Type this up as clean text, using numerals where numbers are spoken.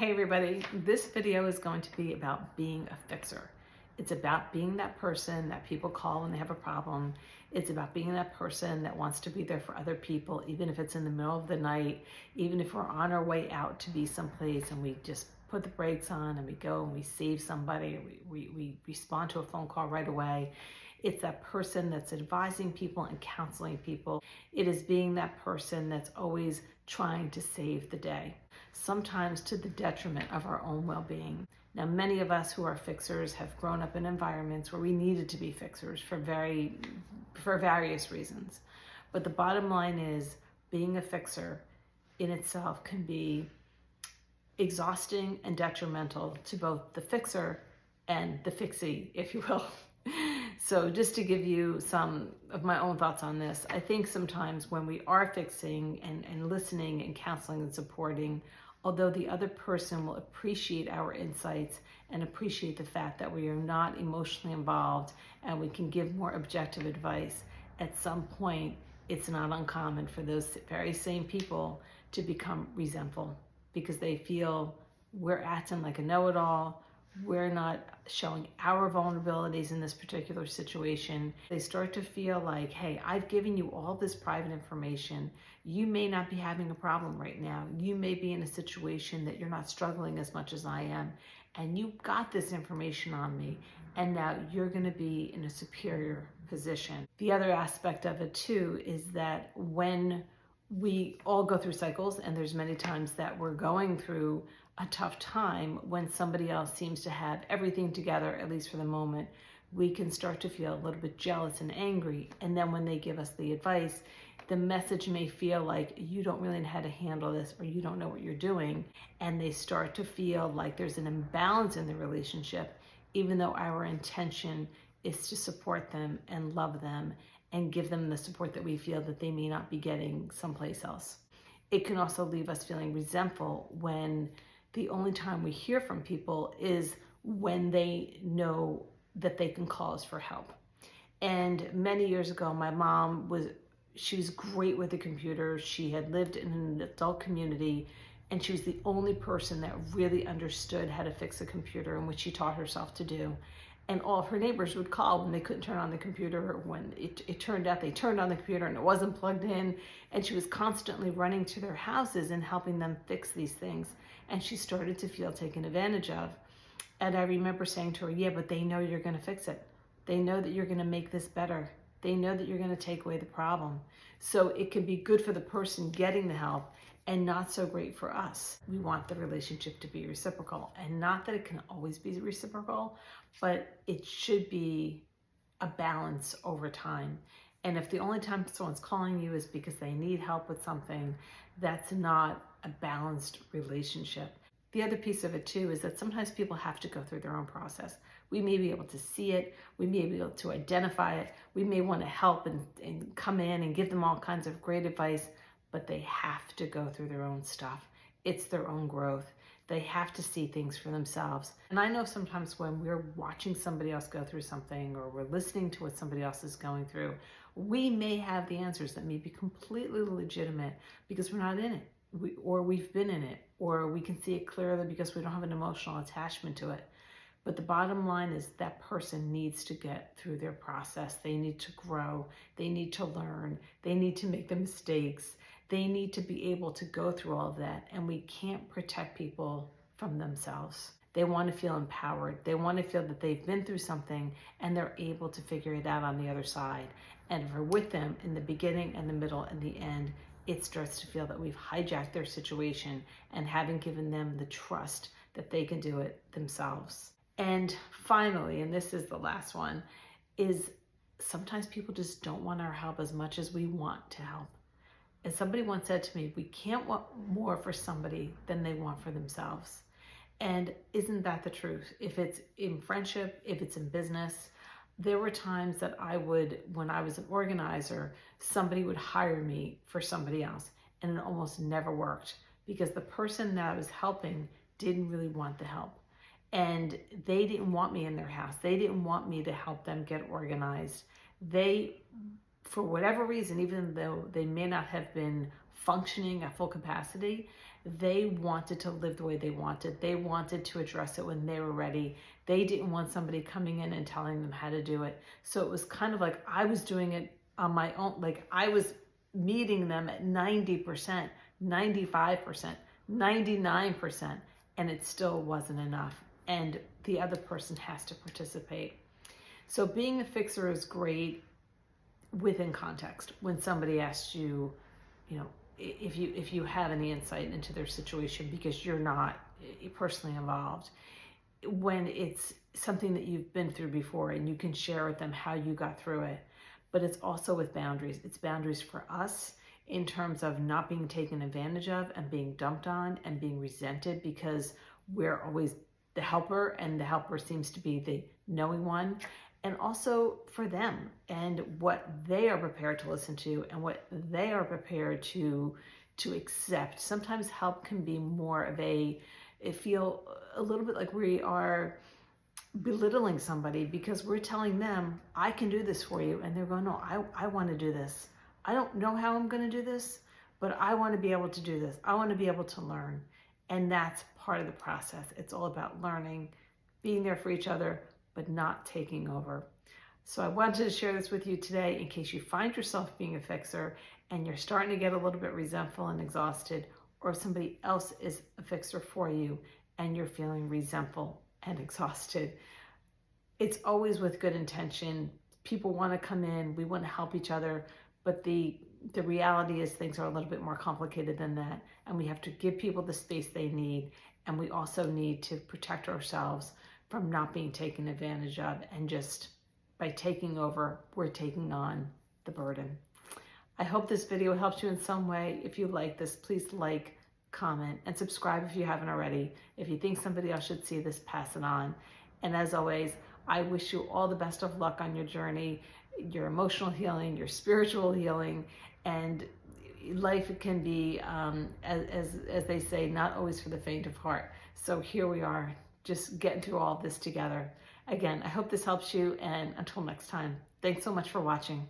Hey everybody, this video is going to be about being a fixer. It's about being that person that people call when they have a problem. It's about being that person that wants to be there for other people, even if it's in the middle of the night, even if we're on our way out to be someplace and we just put the brakes on and we go and we save somebody, or we respond to a phone call right away. It's that person that's advising people and counseling people. It is being that person that's always trying to save the day, sometimes to the detriment of our own well-being. Now, many of us who are fixers have grown up in environments where we needed to be fixers for various reasons. But the bottom line is, being a fixer in itself can be exhausting and detrimental to both the fixer and the fixie, if you will. So just to give you some of my own thoughts on this, I think sometimes when we are fixing and listening and counseling and supporting, although the other person will appreciate our insights and appreciate the fact that we are not emotionally involved and we can give more objective advice, at some point it's not uncommon for those very same people to become resentful because they feel we're acting like a know-it-all. We're not showing our vulnerabilities in this particular situation. They start to feel like, hey, I've given you all this private information. You may not be having a problem right now. You may be in a situation that you're not struggling as much as I am. And you got this information on me. And now you're going to be in a superior position. The other aspect of it too is that when we all go through cycles, and there's many times that we're going through a tough time when somebody else seems to have everything together, at least for the moment, we can start to feel a little bit jealous and angry. And then when they give us the advice, the message may feel like you don't really know how to handle this, or you don't know what you're doing. And they start to feel like there's an imbalance in the relationship, even though our intention is to support them and love them and give them the support that we feel that they may not be getting someplace else. It can also leave us feeling resentful when the only time we hear from people is when they know that they can call us for help. And many years ago, my mom was great with the computer. She had lived in an adult community, and she was the only person that really understood how to fix a computer, and which she taught herself to do. And all of her neighbors would call when they couldn't turn on the computer, when it turned out they turned on the computer and it wasn't plugged in. And she was constantly running to their houses and helping them fix these things. And she started to feel taken advantage of. And I remember saying to her, yeah, but they know you're going to fix it. They know that you're going to make this better. They know that you're going to take away the problem. So it can be good for the person getting the help and not so great for us. We want the relationship to be reciprocal, and not that it can always be reciprocal, but it should be a balance over time. And if the only time someone's calling you is because they need help with something, that's not a balanced relationship. The other piece of it too is that sometimes people have to go through their own process. We may be able to see it, we may be able to identify it, we may want to help and come in and give them all kinds of great advice, but they have to go through their own stuff. It's their own growth. They have to see things for themselves. And I know sometimes when we're watching somebody else go through something, or we're listening to what somebody else is going through, we may have the answers that may be completely legitimate because we're not in it, or we've been in it, or we can see it clearly because we don't have an emotional attachment to it. But the bottom line is that person needs to get through their process. They need to grow. They need to learn. They need to make the mistakes. They need to be able to go through all of that. And we can't protect people from themselves. They want to feel empowered. They want to feel that they've been through something and they're able to figure it out on the other side. And if we're with them in the beginning and the middle and the end, it starts to feel that we've hijacked their situation and haven't given them the trust that they can do it themselves. And finally, and this is the last one, is sometimes people just don't want our help as much as we want to help. And somebody once said to me, we can't want more for somebody than they want for themselves. And isn't that the truth? If it's in friendship, if it's in business, there were times that when I was an organizer, somebody would hire me for somebody else, and it almost never worked because the person that I was helping didn't really want the help. And they didn't want me in their house. They didn't want me to help them get organized. They, for whatever reason, even though they may not have been functioning at full capacity, They wanted to live the way they wanted. They wanted to address it when they were ready. They didn't want somebody coming in and telling them how to do it. So it was kind of like I was doing it on my own. Like I was meeting them at 90%, 95%, 99%, and it still wasn't enough. And the other person has to participate. So being a fixer is great within context. When somebody asks you, if you have any insight into their situation because you're not personally involved, when it's something that you've been through before and you can share with them how you got through it. But it's also with boundaries. It's boundaries for us in terms of not being taken advantage of and being dumped on and being resented because we're always the helper and the helper seems to be the knowing one. And also for them and what they are prepared to listen to and what they are prepared to accept. Sometimes help can be more of it feel a little bit like we are belittling somebody because we're telling them, I can do this for you. And they're going, no, I want to do this. I don't know how I'm going to do this, but I want to be able to do this. I want to be able to learn. And that's part of the process. It's all about learning, being there for each other, but not taking over. So I wanted to share this with you today in case you find yourself being a fixer and you're starting to get a little bit resentful and exhausted, or if somebody else is a fixer for you and you're feeling resentful and exhausted. It's always with good intention. People want to come in, we want to help each other, but the reality is things are a little bit more complicated than that, and we have to give people the space they need, and we also need to protect ourselves from not being taken advantage of, and just by taking over, we're taking on the burden. I hope this video helps you in some way. If you like this, please like, comment, and subscribe if you haven't already. If you think somebody else should see this, pass it on. And as always, I wish you all the best of luck on your journey, your emotional healing, your spiritual healing, and life can be, as they say, not always for the faint of heart. So here we are, just getting through all this together. Again, I hope this helps you, and until next time, thanks so much for watching.